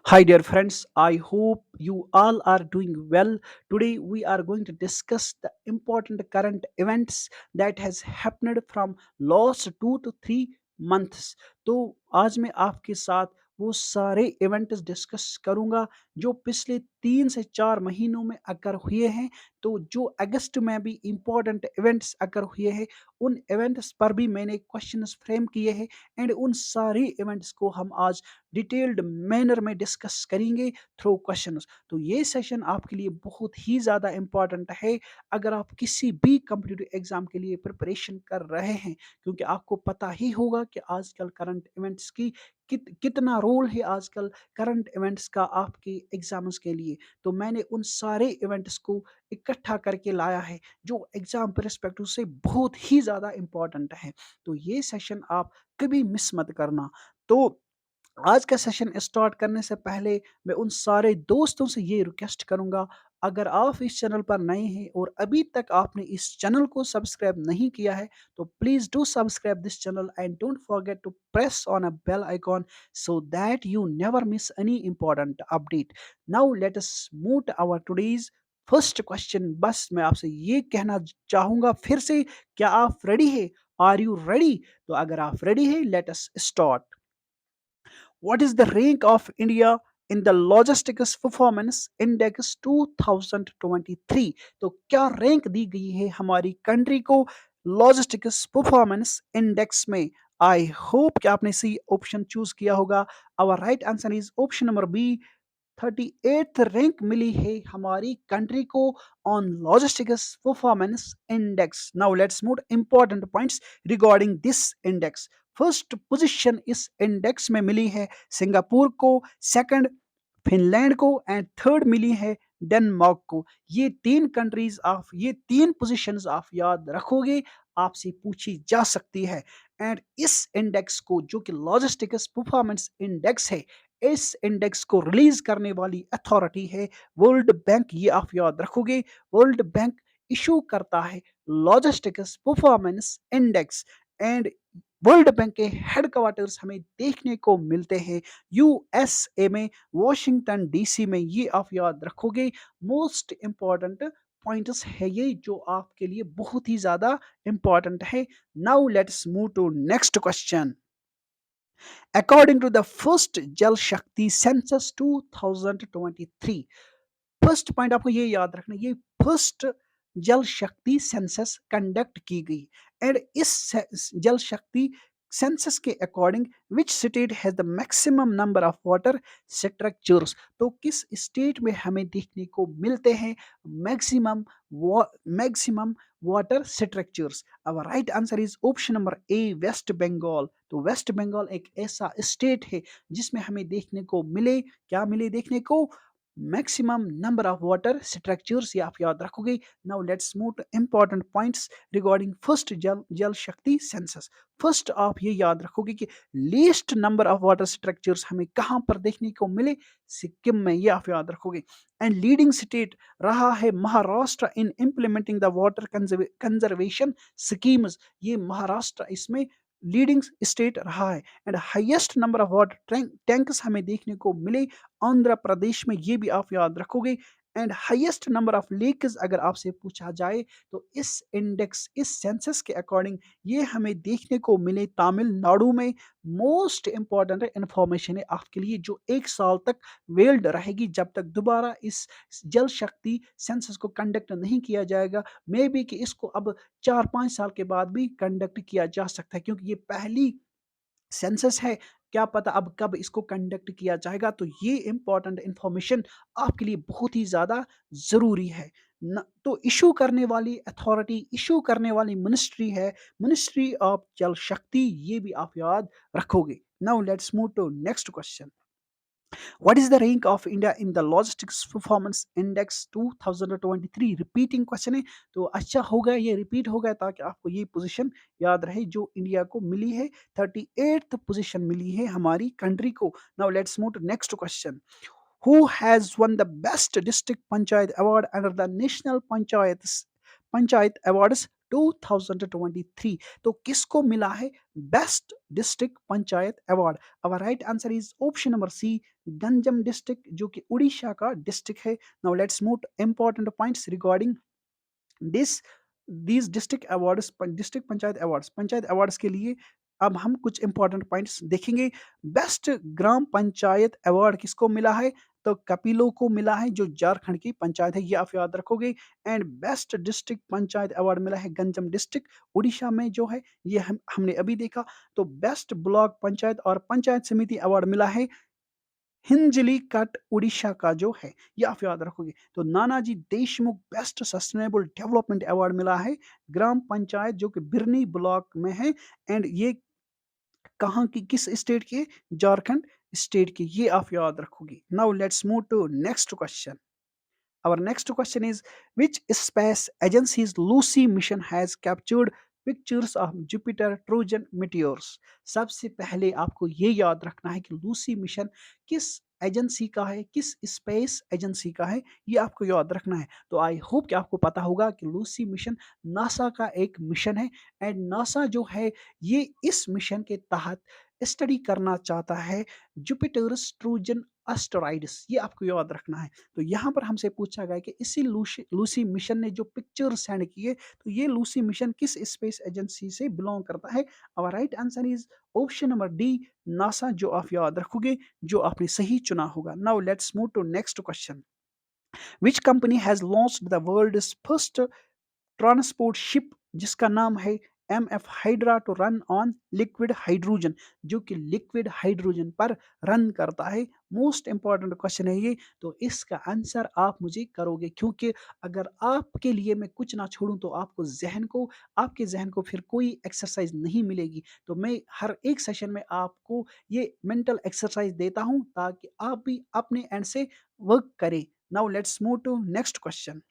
Hi, dear friends. I hope you all are doing well. Today, we are going to discuss the important current events that has happened from last 2 to 3 months. तो आज मैं आपके साथ वो सारे events discuss करूंगा जो पिछले 3 से 4 महीनों में अगर हुए हैं। तो जो अगस्त में भी इम्पोर्टेंट इवेंट्स अगर हुए हैं, उन इवेंट्स पर भी मैंने क्वेश्चंस फ्रेम किए हैं। एंड उन सारे इवेंट्स को हम आज डिटेल्ड मैनर में डिस्कस करेंगे थ्रू क्वेश्चंस। तो ये सेशन आपके लिए बहुत ही ज़्यादा इंपॉर्टेंट है अगर आप किसी भी कम्पिटिटिव एग्जाम के लिए प्रिपरेशन कर रहे हैं, क्योंकि आपको पता ही होगा कि आजकल करंट इवेंट्स की कितना रोल है आजकल करंट इवेंट्स का आपके एग्जाम्स के लिए। तो मैंने उन सारे इवेंट्स को इकट्ठा करके लाया है जो एग्जाम परस्पेक्टिव से बहुत ही ज़्यादा इंपॉर्टेंट है। तो ये सेशन आप कभी मिस मत करना। तो आज का सेशन स्टार्ट करने से पहले मैं उन सारे दोस्तों से ये रिक्वेस्ट करूंगा, अगर आप इस चैनल पर नए हैं और अभी तक आपने इस चैनल को सब्सक्राइब नहीं किया है, तो please do subscribe this channel and don't forget to press on a bell icon so that you never miss any important update. Now let us move to our today's first question. बस मैं आपसे ये कहना चाहूंगा फिर से, क्या आप रेडी है? Are you ready? तो अगर आप रेडी है, let us start. What is the rank of India in the Logistics Performance Index 2023? तो क्या रैंक दी गई है हमारी कंट्री को लॉजिस्टिक्स परफॉर्मेंस इंडेक्स में? आई होप कि आपने सी ऑप्शन चूज किया होगा। Our right answer is option number B. 38th rank मिली है हमारी कंट्री को on logistics performance index. Now let's move important points regarding this index. First position इस इंडेक्स में मिली है सिंगापुर को, सेकंड फिनलैंड को एंड थर्ड मिली है डेनमार्क को। ये तीन पोजीशंस आप याद रखोगे, आपसे पूछी जा सकती है। एंड इस इंडेक्स को, जो कि लॉजिस्टिक्स परफॉर्मेंस इंडेक्स है, इस इंडेक्स को रिलीज करने वाली अथॉरिटी है वर्ल्ड बैंक। ये आप याद रखोगे, वर्ल्ड बैंक इशू करता है logistics performance index. And world bank के हेडक्वार्टर्स हमें देखने को मिलते हैं यूएसए में, वॉशिंगटन डीसी में। ये आप याद रखोगे। मोस्ट इंपॉर्टेंट पॉइंट्स है ये जो आपके लिए बहुत ही ज्यादा इंपॉर्टेंट है। Now let's move to next question. According to the first Jal Shakti Census 2023, first point आपको ये याद रखना, ये फर्स्ट जल शक्ति सेंसस कंडक्ट की गई। एंड इस जल शक्ति सेंसस के according which state has the maximum number of water structures? तो किस स्टेट में हमें देखने को मिलते हैं maximum maximum water structures? Our right answer is option number A, West Bengal. तो वेस्ट बंगाल एक ऐसा स्टेट है जिसमें हमें देखने को मिले, क्या मिले देखने को? Maximum number of water structures. ये आप याद रखोगे। Now let's move to important points regarding first जल जल शक्ति सेंसस। फर्स्ट आप ये याद रखोगे कि least number of water structures हमें कहां पर देखने को मिले? सिक्किम में। ये आप याद रखोगे। एंड लीडिंग स्टेट रहा है Maharashtra in implementing the water conservation schemes. ये महाराष्ट्र इसमें लीडिंग स्टेट रहा है। And highest number of water tanks हमें देखने को मिले आंध्र प्रदेश में। ये भी आप याद रखोगे। And highest number of lakes अगर आपसे पूछा जाए, तो इस सेंसस के अकॉर्डिंग ये हमें देखने को मिले तमिलनाडु में। मोस्ट इंपॉर्टेंट इंफॉर्मेशन है आपके लिए, जो 1 साल तक वेल्ड रहेगी जब तक दोबारा इस जल शक्ति सेंसस को कंडक्ट नहीं किया जाएगा। मे बी कि इसको अब 4-5 साल के बाद भी कंडक्ट किया जा सकता है, क्योंकि ये पहली सेंसस है। क्या पता अब कब इसको कंडक्ट किया जाएगा। तो ये इंपॉर्टेंट इंफॉर्मेशन आपके लिए बहुत ही ज्यादा जरूरी है। तो इशू करने वाली अथॉरिटी, इशू करने वाली मिनिस्ट्री है मिनिस्ट्री ऑफ जल शक्ति। ये भी आप याद रखोगे। Now let's move to next question. What is the rank of India in the Logistics Performance Index 2023? Repeating question है, तो अच्छा होगा ये रिपीट हो गया ताकि आपको ये पोजीशन याद रहे जो इंडिया को मिली है। 38th पोजीशन मिली है हमारी कंट्री को। Now let's move to next question. Who has won the best district panchayat award under the National Panchayat Awards 2023? तो किसको मिला है best district panchayat award? Our right answer is option number C, Ganjam district जो कि उड़ीसा का district है। Now let's move important points regarding this these district awards के लिए अब हम कुछ इंपॉर्टेंट पॉइंट्स देखेंगे। बेस्ट ग्राम पंचायत अवार्ड किसको मिला है? तो कपिलो को मिला है, जो झारखंड की पंचायत है, ये आप याद रखोगे। And best district panchayat award मिला है गंजम डिस्ट्रिक्ट उड़ीसा में जो है, ये हमने अभी देखा। तो बेस्ट ब्लॉक पंचायत और पंचायत समिति अवार्ड मिला है हिंजली कट उड़ीसा का जो है, ये आप याद रखोगे। तो Nanaji Deshmukh best sustainable development award मिला है ग्राम पंचायत जो कि बिरनी ब्लॉक में है। एंड ये कहाँ की, किस स्टेट के? झारखंड स्टेट की, ये आप याद रखोगे। Now let's move to next question. Our next question is, which space agency's Lucy mission has captured pictures of Jupiter Trojan meteors? सबसे पहले आपको ये याद रखना है कि लूसी मिशन किस एजेंसी का है, किस स्पेस एजेंसी का है, ये आपको याद रखना है। तो आई होप कि आपको पता होगा कि लूसी मिशन नासा का एक मिशन है। एंड नासा जो है, ये इस मिशन के तहत स्टडी करना चाहता है जुपिटर्स ट्रोजन एस्टेरॉइड्स, ये आपको याद रखना है। तो यहाँ पर हमसे पूछा गया कि इसी लूसी लूसी मिशन ने जो पिक्चर सेंड किए, तो ये लूसी मिशन किस स्पेस एजेंसी से बिलोंग करता है? और right answer is option number D, NASA, जो आप याद रखोगे, जो आपने सही चुना होगा। Now let's move to next question. Which company has launched the world's first transport ship जिसका नाम है M F Hydra to run on liquid hydrogen, जो कि लिक्विड हाइड्रोजन पर रन करता है? मोस्ट इंपॉर्टेंट क्वेश्चन है ये। तो इसका आंसर आप मुझे करोगे, क्योंकि अगर आपके लिए मैं कुछ ना छोड़ूं तो आपके जहन को फिर कोई एक्सरसाइज नहीं मिलेगी। तो मैं हर एक सेशन में आपको ये मेंटल एक्सरसाइज देता हूं ताकि आप भी अपने एंड से वर्क करें। Now let's move to next question.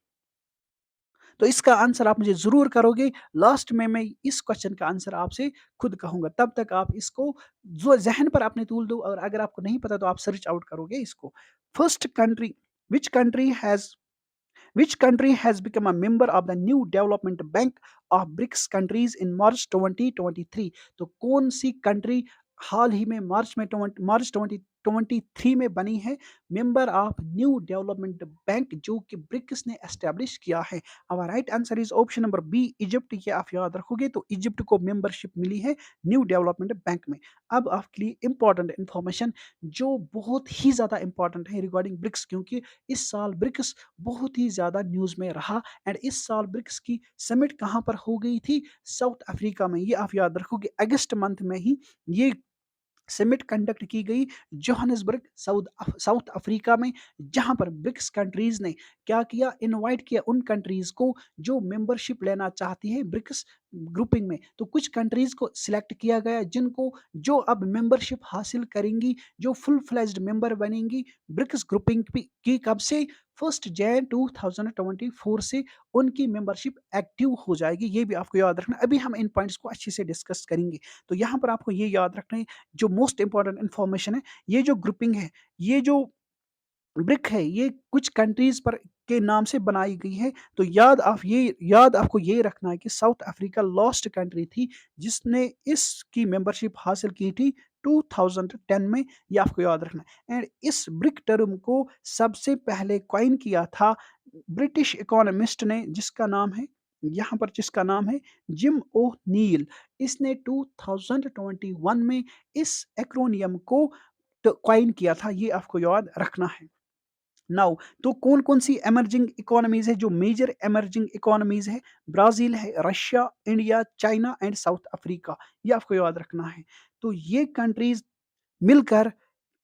तो इसका आंसर आप मुझे ज़रूर करोगे। लास्ट में मैं इस क्वेश्चन का आंसर आपसे खुद कहूँगा। तब तक आप इसको जो ज़हन पर अपने तूल दो, और अगर आपको नहीं पता तो आप सर्च आउट करोगे इसको। First country which country has Which country has become a member of the new development bank of BRICS countries in March 2023? तो कौन सी कंट्री हाल ही में मार्च 2023 में बनी है member of new development bank, जो कि ब्रिक्स ने एस्टेब्लिश किया है? अब right answer is option number B, Egypt. ये आप याद रखोगे, तो इजिप्ट को मेंबरशिप मिली है न्यू डेवलपमेंट बैंक में। अब आपके लिए इंपॉर्टेंट इंफॉर्मेशन जो बहुत ही ज़्यादा इंपॉर्टेंट है रिगार्डिंग ब्रिक्स, क्योंकि इस साल ब्रिक्स बहुत ही ज़्यादा न्यूज़ में रहा। एंड इस साल ब्रिक्स की समिट कहाँ पर हो गई थी? साउथ अफ्रीका में। ये आप याद रखोगे, अगस्त मंथ में ही ये समिट कंडक्ट की गई जोहानिसबर्ग साउथ अफ्रीका में, जहां पर ब्रिक्स कंट्रीज ने क्या किया? इनवाइट किया उन कंट्रीज को जो मेंबरशिप लेना चाहती है ब्रिक्स ग्रुपिंग में। तो कुछ कंट्रीज को सिलेक्ट किया गया जिनको जो अब मेंबरशिप हासिल करेंगी, जो फुल फ्लेज्ड मेंबर बनेंगी ब्रिक्स ग्रुपिंग की, कब से? 1 जनवरी 2024 से उनकी मेंबरशिप एक्टिव हो जाएगी। ये भी आपको याद रखना। अभी हम इन पॉइंट्स को अच्छे से डिस्कस करेंगे। तो यहाँ पर आपको ये याद रखना है, जो मोस्ट इंपॉर्टेंट इंफॉर्मेशन है, ये जो ग्रुपिंग है, ये जो ब्रिक है, ये कुछ कंट्रीज पर के नाम से बनाई गई है। तो याद आपको ये रखना है कि साउथ अफ्रीका लास्ट कंट्री थी जिसने इसकी मेंबरशिप हासिल की थी 2010 में। ये आपको याद रखना है। एंड इस ब्रिक टर्म को सबसे पहले कॉइन किया था ब्रिटिश इकोनॉमिस्ट ने, जिसका नाम है जिम ओ नील। इसने 2021 में इस एक्रोनियम को तो क्वाइन किया था, ये आपको याद रखना है। नाउ, तो कौन कौन सी एमर्जिंग इकोनॉमीज है, जो मेजर एमर्जिंग इकोनॉमीज है? ब्राजील है, Russia, India, China and south Africa, ये आपको याद रखना है। तो ये कंट्रीज मिलकर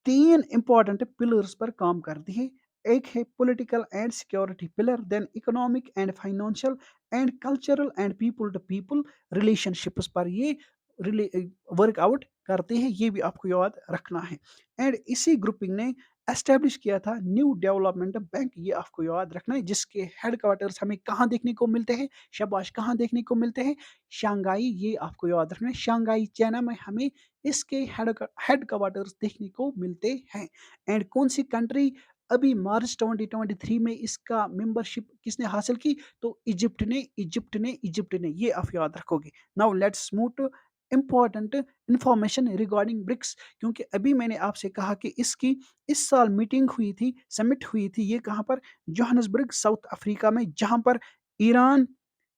3 इंपॉर्टेंट पिलर्स पर काम करती है। एक है political and security pillar, then economic and financial and cultural and people to people relationships पर ये वर्कआउट करते हैं, ये भी आपको याद रखना है। एंड इसी ग्रुपिंग ने एस्टेब्लिश किया था न्यू डेवलपमेंट बैंक, ये आपको याद रखना है, जिसके हेडक्वार्टर्स हमें कहाँ देखने को मिलते हैं? शाबाश, कहाँ देखने को मिलते हैं? शंघाई, ये आपको याद रखना है, शंघाई चाइना में हमें इसके हेडक्वार्टर्स देखने को मिलते हैं। एंड कौन सी कंट्री अभी मार्च 2023 में इसका मेंबरशिप किसने हासिल की? तो इजिप्ट ने, ये आप याद रखोगे। Now let's move to important information regarding BRICS, क्योंकि अभी मैंने आपसे कहा कि इसकी इस साल मीटिंग हुई थी, समिट हुई थी, ये कहाँ पर, जोहान्सबर्ग साउथ अफ्रीका में, जहाँ पर Iran,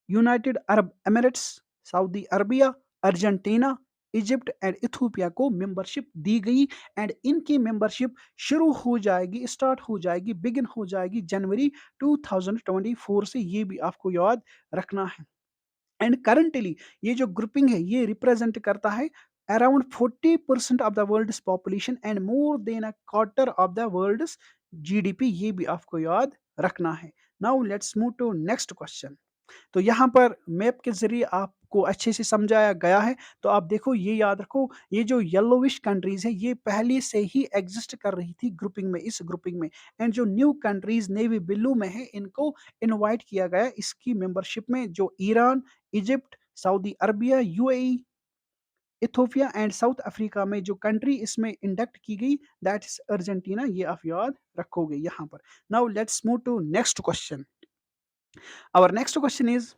United Arab Emirates, Saudi Arabia, Argentina, Egypt and Ethiopia को मेंबरशिप दी गई। एंड इनकी मेंबरशिप शुरू हो जाएगी, स्टार्ट हो जाएगी, बिगिन हो जाएगी जनवरी 2024 से, ये भी आपको याद रखना है। एंड करंटली ये जो ग्रुपिंग है ये रिप्रेजेंट करता है around 40% of the world population and more than a quarter of the world GDP, ये भी आपको याद रखना है। Now let's move to next question. तो यहाँ पर मैप के ज़रिए आपको अच्छे से समझाया गया है। तो आप देखो, ये याद रखो, ये जो येलोविश कंट्रीज़ है ये पहले से ही एग्ज़िस्ट कर रही थी ग्रुपिंग में, इस ग्रुपिंग में। एंड जो न्यू कंट्रीज़ नेवी ब्लू में है इनको इनवाइट किया गया इसकी मेंबरशिप में, जो Iran, Egypt, Saudi Arabia, UAE, Ethiopia and south Africa में जो कंट्री इसमें इंडक्ट की गई, दैट इज़ अर्जेंटीना, ये आप याद रखोगे यहाँ पर। Now let's move to next question. Our next question is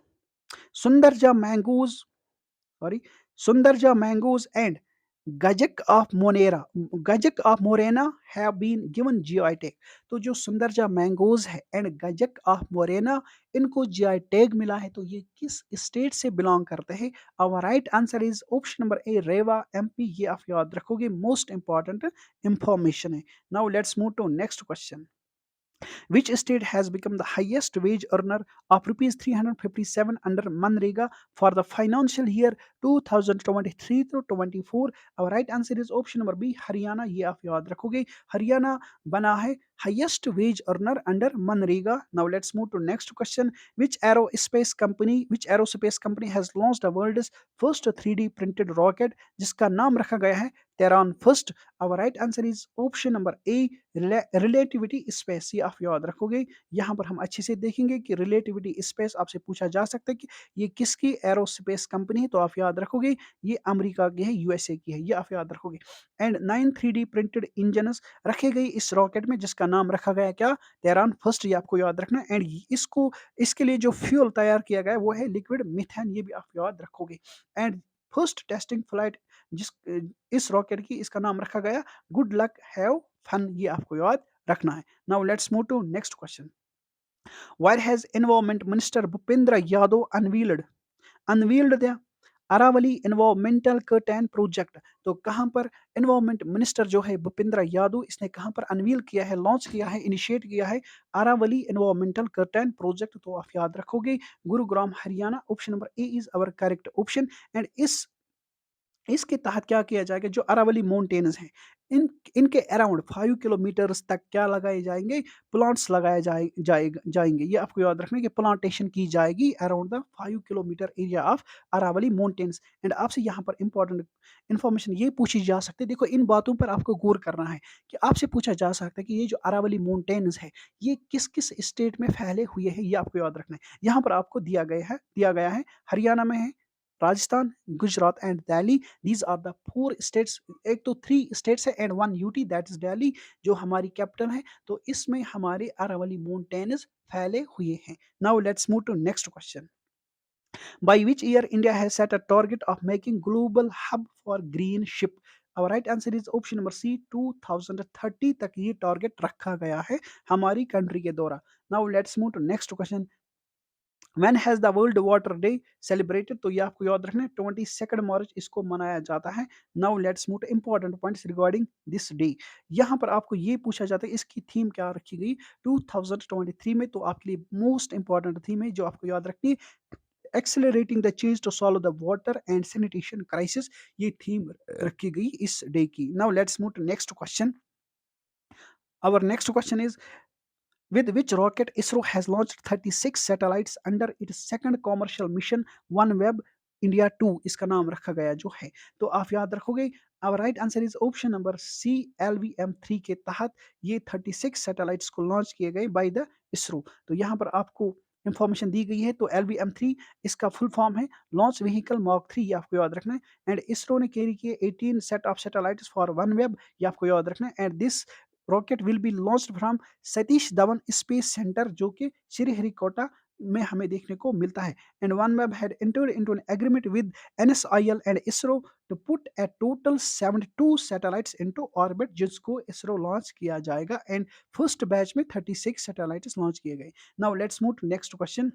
Sundarja mangoes, sorry, Sundarja mangoes and Gajak of Morena have been given GI tag. तो जो सुंदरजा मैंगोज है एंड गजक ऑफ मोरेना, इनको जीआई टैग मिला है, तो ये किस स्टेट से बिलोंग करते हैं? Our right answer is option number A, Rewa, MP, ये आप याद रखोगे, मोस्ट इंपॉर्टेंट इंफॉर्मेशन है। Now let's move to next question. Which state has become the highest wage earner of rupees 357 under Manrega for the financial year 2023 to 24? Our right answer is option number B, Haryana, ये आप याद रखोगे, हरियाणा बना है highest wage earner under Manrega. Now let's move to next question. Which aerospace company has launched the world's first 3D printed rocket जिसका नाम रखा गया है Terran First? Our right answer is option number A, relativity space, ये आप याद रखोगे। यहाँ पर हम अच्छे से देखेंगे कि रिलेटिविटी स्पेस आपसे पूछा जा सकता है कि ये किसकी एरोस्पेस कंपनी है, तो आप याद रखोगे ये अमेरिका की है, यूएसए की है, ये आप याद रखोगे। एंड 9 3D प्रिंटेड इंजन्स रखे गए इस रॉकेट में जिसका नाम रखा गया क्या, तेरान फर्स्ट, ये आपको याद रखना है। एंड इसको, इसके लिए जो फ्यूल तैयार किया गया है वो है लिक्विड मिथेन, ये भी आप याद रखोगे। एंड फर्स्ट टेस्टिंग फ्लाइट जिस इस रॉकेट की, इसका नाम रखा गया गुड लक हैव फन, ये आपको याद रखना है। Now let's move to next question. Where has Environment Minister Bhupendra Yadav unveiled the Aravalli environmental curtain project? तो कहाँ पर इन्वायरमेंट मिनिस्टर जो है भूपेंद्र यादव, इसने कहाँ पर अनवील किया है, लॉन्च किया है, इनिशिएट किया है अरावली इन्वायरमेंटल कर्टन प्रोजेक्ट? तो आप याद रखोगे Gurugram, Haryana, option number A is our correct option. And इसके तहत क्या किया जाएगा, जो अरावली माउंटेन्स हैं इनके अराउंड 5 किलोमीटर्स तक क्या लगाए जाएंगे, प्लांट्स लगाए जाएंगे, ये आपको याद रखना है कि प्लांटेशन की जाएगी around the 5 kilometre area of Aravalli mountains. And आपसे यहाँ पर इंपॉर्टेंट इन्फॉर्मेशन ये पूछी जा सकती है, देखो इन बातों पर आपको गौर करना है कि आपसे पूछा जा सकता है कि ये जो अरावली माउंटेन्स है ये किस किस स्टेट में फैले हुए हैं, ये आपको याद रखना है। यहाँ पर आपको दिया गया है हरियाणा में है, Rajasthan, Gujarat and Delhi, these are the 4 states. एक तो 3 स्टेट्स है and 1 UT, that is Delhi, जो हमारी कैपिटल है। तो इसमें हमारे अरावली माउंटेन्स फैले हुए हैं। Now let's move to next question. By which year India has set a target of making global hub for green ship? Our right answer is option number C, 2030 तक ये टारगेट रखा गया है हमारी कंट्री के द्वारा। Now let's move to next question. When has the world water day celebrated? तो ये आपको याद रखना है 22 मार्च इसको मनाया जाता है। Now let's move to important points regarding this day. यहाँ पर आपको ये पूछा जाता है इसकी थीम क्या रखी गई 2023 में, तो आपके लिए मोस्ट इंपॉर्टेंट थीम है जो आपको याद रखनी है, accelerating the change to solve the water and sanitation crisis, ये थीम रखी गई इस डे की। Now let's move to next question. Our next question is, with which rocket ISRO has launched 36 satellites under its second commercial mission OneWeb India 2, इसका नाम रखा गया जो है, तो आप याद रखोगे। Our right answer is option number C, LVM-3 के तहत ये 36 सैटेलाइट्स को लॉन्च किए गए बाय द इसरो। तो यहाँ पर आपको इंफॉर्मेशन दी गई है, तो LVM-3 इसका फुल फॉर्म है लॉन्च व्हीकल मार्क 3, ये आपको याद रखना है। एंड इसरो ने कैरी किए 18 set of satellites for OneWeb, ये आपको याद रखना है। And this rocket will be launched from Satish Dhawan space centre जो कि श्रीहरिकोटा में हमें देखने को मिलता है। And OneWeb had entered into an agreement with NSIL and ISRO to put a total 72 satellites into orbit, जिसको इसरो लॉन्च किया जाएगा। एंड फर्स्ट बैच में 36 सैटेलाइट्स लॉन्च किए गए। Now let's move to next question.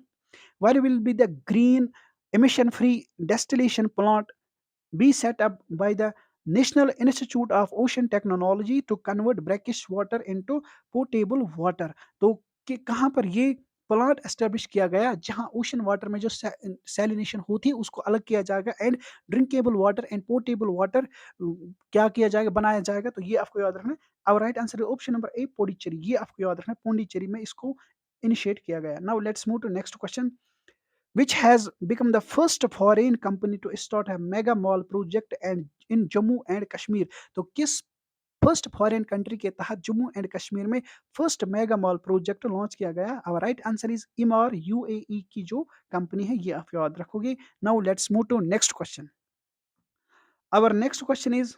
Where will be the green emission free distillation plant be set up by the National Institute of Ocean Technology to convert brackish water into potable water? तो कि कहाँ पर ये plant establish किया गया जहां ocean water में जो सैलिनेशन होती है उसको अलग किया जाएगा and drinkable water and portable water क्या किया जाएगा, बनाया जाएगा। तो ये आपको याद रखना है। अब राइट आंसर है ऑप्शन नंबर ए, पोंडिचेरी। ये आपको याद रखना है, पोंडिचेरी में इसको इनिशिएट किया गया। Now let's move to next question. Which has become the first foreign company to start a mega mall project and in Jammu and Kashmir? तो किस फर्स्ट फॉरेन कंट्री के तहत जम्मू एंड कश्मीर में first mega mall project launch किया गया? और right answer is Emaar, UAE की जो कंपनी है, ये आप याद रखोगे। Now let's move to next question. Our next question is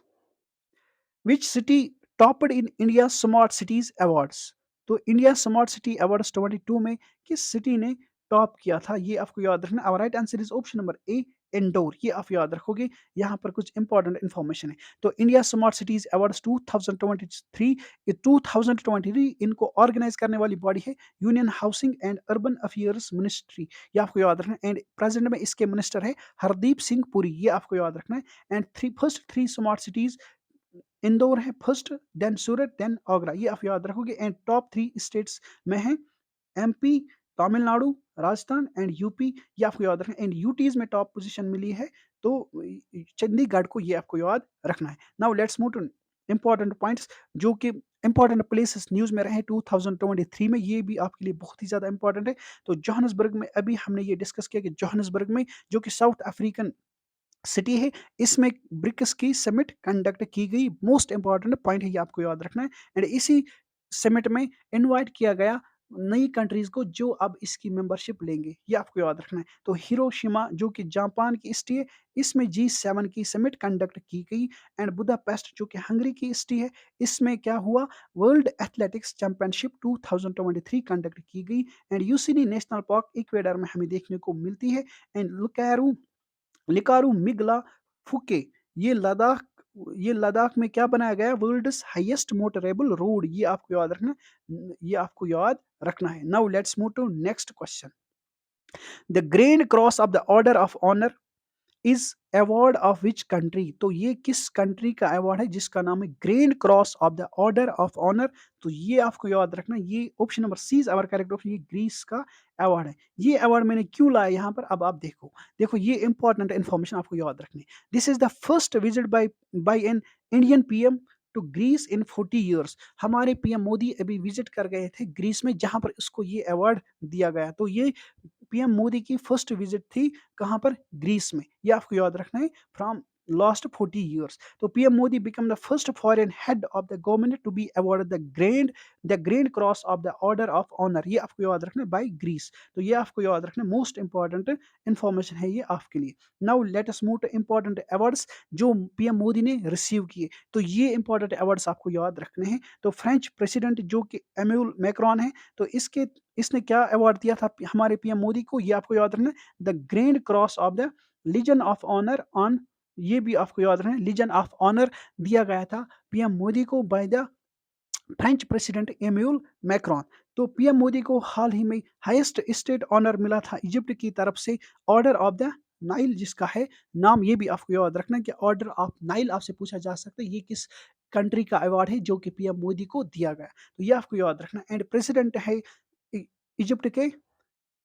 which city topped in India smart cities awards? तो इंडिया स्मार्ट सिटी अवार्ड्स 22 में किस सिटी ने टॉप किया था, ये आपको याद रखना। और right answer is option number A, indoor. ये आप याद रखोगे। यहाँ पर कुछ इंपॉर्टेंट इंफॉर्मेशन है। तो इंडिया स्मार्ट सिटीज अवार्ड्स 2023, ये 2023 इनको ऑर्गेनाइज करने वाली बॉडी है union housing and urban affairs ministry. ये आपको याद रखना है। एंड प्रेजेंट में इसके मिनिस्टर है हरदीप सिंह पुरी। ये आपको याद रखना है। And first three smart cities Indore है फर्स्ट, देन सूरत, देन आगरा। ये आप याद रखोगे। एंड टॉप 3 स्टेट्स में है MP, Tamil Nadu, Rajasthan and UP. ये आपको याद रखना है। एंड यूटीज में टॉप पोजीशन मिली है तो चंडीगढ़ को, ये आपको याद रखना है। Now let's move to important points जो कि इंपॉर्टेंट प्लेसेस न्यूज में रहे 2023 में, ये भी आपके लिए बहुत ही ज्यादा इंपॉर्टेंट है। तो जोहान्सबर्ग में अभी हमने ये डिस्कस किया कि जोहान्सबर्ग में जो कि साउथ अफ्रीकन सिटी है, इसमें ब्रिक्स की समिट कंडक्ट की गई। मोस्ट इंपॉर्टेंट पॉइंट है, ये आपको याद रखना है। एंड इसी समिट में इनवाइट किया गया नई कंट्रीज को जो अब इसकी मेंबरशिप लेंगे। ये आपको याद रखना है। तो हिरोशिमा जो कि जापान की सिटी है, इसमें G7 की समिट कंडक्ट की गई। एंड बुदापेस्ट जो कि हंगरी की सिटी है, इसमें क्या हुआ, वर्ल्ड एथलेटिक्स चैंपियनशिप 2023 कंडक्ट की गई। एंड यूसिनी नेशनल पार्क इक्वेडर में हमें देखने को मिलती है। एंड लुकारू लिकारू मिगला फुके, ये लद्दाख ये लद्दाख में क्या बनाया गया, वर्ल्ड्स हाईएस्ट मोटरेबल रोड। ये आपको याद रखना। ये आपको याद रखना है। Now let's move to next question. The grand cross of the order of honour is award of which country? तो ये किस कंट्री का अवार्ड है जिसका नाम है grand cross of the order of honour? तो ये आपको याद रखना। ये option number C is our correct option. ये ग्रीस का अवार्ड है। ये अवार्ड मैंने क्यों लाया यहाँ पर, अब आप देखो। देखो ये इंपॉर्टेंट इन्फॉर्मेशन आपको याद रखनी है। This is the first visit by an Indian PM to Greece in 40 years। हमारे पीएम मोदी अभी विजिट कर गए थे ग्रीस में, जहां पर इसको ये अवार्ड दिया गया। तो ये पीएम मोदी की फर्स्ट विजिट थी कहां पर, ग्रीस में। ये आपको याद रखना है। फ्रॉम लास्ट 40 years, तो PM Modi become the first foreign head of the government to be awarded the grand cross of the order of honour. ये आपको याद रखना है, बाय ग्रीस। तो ये आपको याद रखना, मोस्ट इंपॉर्टेंट इंफॉर्मेशन है ये आपके लिए। Now let us move to important awards जो पीएम मोदी ने रिसीव किए। तो ये इंपॉर्टेंट अवार्ड्स आपको याद रखने हैं। तो फ्रेंच प्रेसिडेंट जो कि एम्यूल मैक्रोन है, तो इसने क्या अवार्ड दिया था हमारे पीएम मोदी को, ये आपको याद रखना, the grand cross of the legion of honour on. ये भी आपको याद रखना, लीजन ऑफ ऑनर दिया गया था पीएम मोदी को by the French president Emmanuel Macron. तो पीएम मोदी को हाल ही में हाईएस्ट स्टेट ऑनर मिला था इजिप्ट की तरफ से, ऑर्डर ऑफ द नाइल जिसका है नाम। ये भी आपको याद रखना कि ऑर्डर ऑफ नाइल आपसे पूछा जा सकता है ये किस कंट्री का अवार्ड है जो कि पीएम मोदी को दिया गया। तो ये आपको याद रखना। एंड प्रेसिडेंट है इजिप्ट के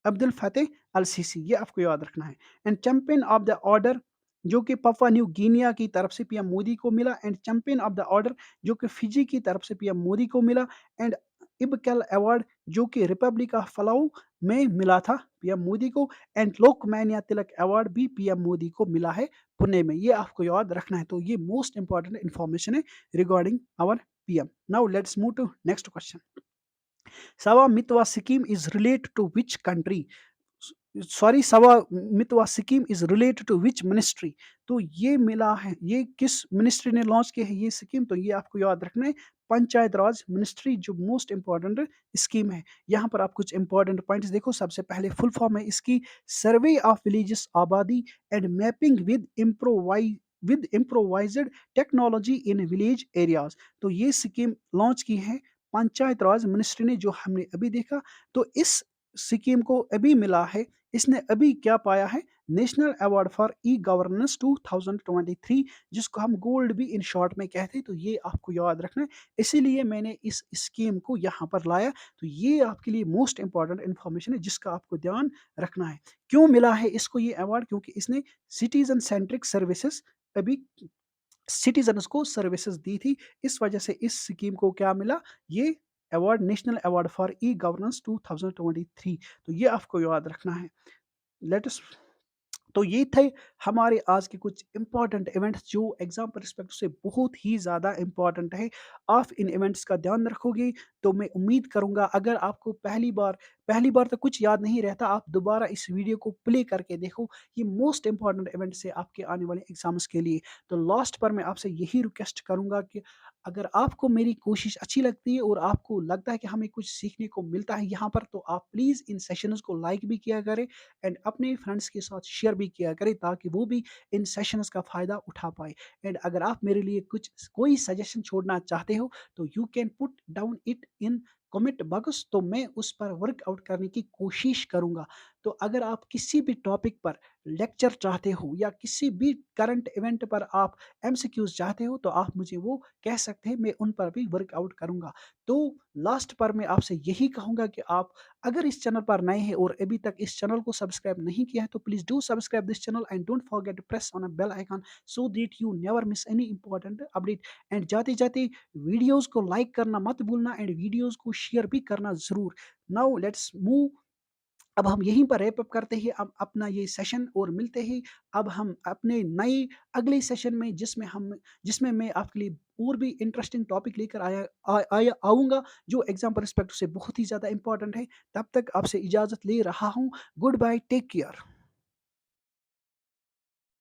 अब्दुल फतेह अल सीसी। ये आपको याद रखना है। And champion of the order जो कि पपुआ न्यू गिनिया की तरफ से पीएम मोदी को मिला। And champion of the order जो कि फिजी की तरफ से पीएम मोदी को मिला। एंड इबकल अवार्ड जो कि रिपब्लिक ऑफ फलाऊ में मिला था पीएम मोदी को। एंड लोकमान्य तिलक अवार्ड भी पीएम मोदी को मिला है पुणे में। ये आपको याद रखना है। तो ये मोस्ट इंपॉर्टेंट इंफॉर्मेशन है regarding our PM. Now let's move to next question. Sawa Mitwa scheme is related to which country? Sorry, Sawa Mitwa scheme is related to which ministry? तो ये मिला है, ये किस मिनिस्ट्री ने लॉन्च किया है ये स्कीम? तो ये आपको याद रखना है, पंचायत राज मिनिस्ट्री जो मोस्ट इम्पोर्टेंट स्कीम है। यहाँ पर आप कुछ इंपॉर्टेंट पॉइंट्स देखो। सबसे पहले फुल फॉर्म है इसकी, सर्वे ऑफ विलेजेस आबादी and mapping with improvised technology in village areas. तो ये स्कीम लॉन्च की है पंचायत राज मिनिस्ट्री ने, जो हमने अभी देखा। तो इस स्कीम को अभी मिला है, इसने अभी क्या पाया है, national award for e governance 2023, जिसको हम गोल्ड भी इन शॉर्ट में कहते हैं। तो ये आपको याद रखना है, इसीलिए मैंने इस स्कीम को यहाँ पर लाया। तो ये आपके लिए मोस्ट इंपॉर्टेंट इंफॉर्मेशन है जिसका आपको ध्यान रखना है। क्यों मिला है इसको ये अवार्ड, क्योंकि इसने सिटीजन सेंट्रिक सर्विसेज अभी सिटीजन्स को सर्विसेज दी थी। इस वजह से इस स्कीम को क्या मिला, ये award, national award for e governance 2023। तो ये आपको याद रखना है। लेटेस्ट, तो ये थे हमारे आज के कुछ इंपॉर्टेंट इवेंट्स जो एग्जाम परस्पेक्टिव से बहुत ही ज़्यादा इंपॉर्टेंट है। आप इन इवेंट्स का ध्यान रखोगे तो मैं उम्मीद करूंगा, अगर आपको पहली बार तो कुछ याद नहीं रहता, आप दोबारा इस वीडियो को प्ले करके देखो। ये मोस्ट इंपॉर्टेंट इवेंट्स है आपके आने वाले एग्जाम्स के लिए। तो लास्ट पर मैं आपसे यही रिक्वेस्ट करूंगा कि अगर आपको मेरी कोशिश अच्छी लगती है और आपको लगता है कि हमें कुछ सीखने को मिलता है यहाँ पर, तो आप प्लीज़ इन सेशंस को लाइक भी किया करें एंड अपने फ्रेंड्स के साथ शेयर भी किया करें, ताकि वो भी इन सेशंस का फ़ायदा उठा पाए। एंड अगर आप मेरे लिए कुछ कोई सजेशन छोड़ना चाहते हो, तो you can put down it in comment box, तो मैं उस पर वर्कआउट करने की कोशिश करूंगा। तो अगर आप किसी भी टॉपिक पर लेक्चर चाहते हो या किसी भी करंट इवेंट पर आप एमसीक्यूज चाहते हो, तो आप मुझे वो कह सकते हैं, मैं उन पर भी वर्कआउट करूंगा। तो लास्ट पर मैं आपसे यही कहूंगा कि आप अगर इस चैनल पर नए हैं और अभी तक इस चैनल को सब्सक्राइब नहीं किया है, तो please do subscribe this channel and don't forget to press on a bell icon so that you never miss any important update. And जाते जाते वीडियोस को लाइक करना मत भूलना एंड वीडियोस को शेयर भी करना जरूर। नाउ लेट्स मूव, अब हम यहीं पर रैप अप करते हैं अब अपना ये सेशन, और मिलते हैं अब हम अपने नए अगले सेशन में, जिसमें मैं आपके लिए और भी इंटरेस्टिंग टॉपिक लेकर आया आऊँगा, जो एग्जाम परस्पेक्टिव से बहुत ही ज़्यादा इंपॉर्टेंट है। तब तक आपसे इजाज़त ले रहा हूँ। Good bye, take care.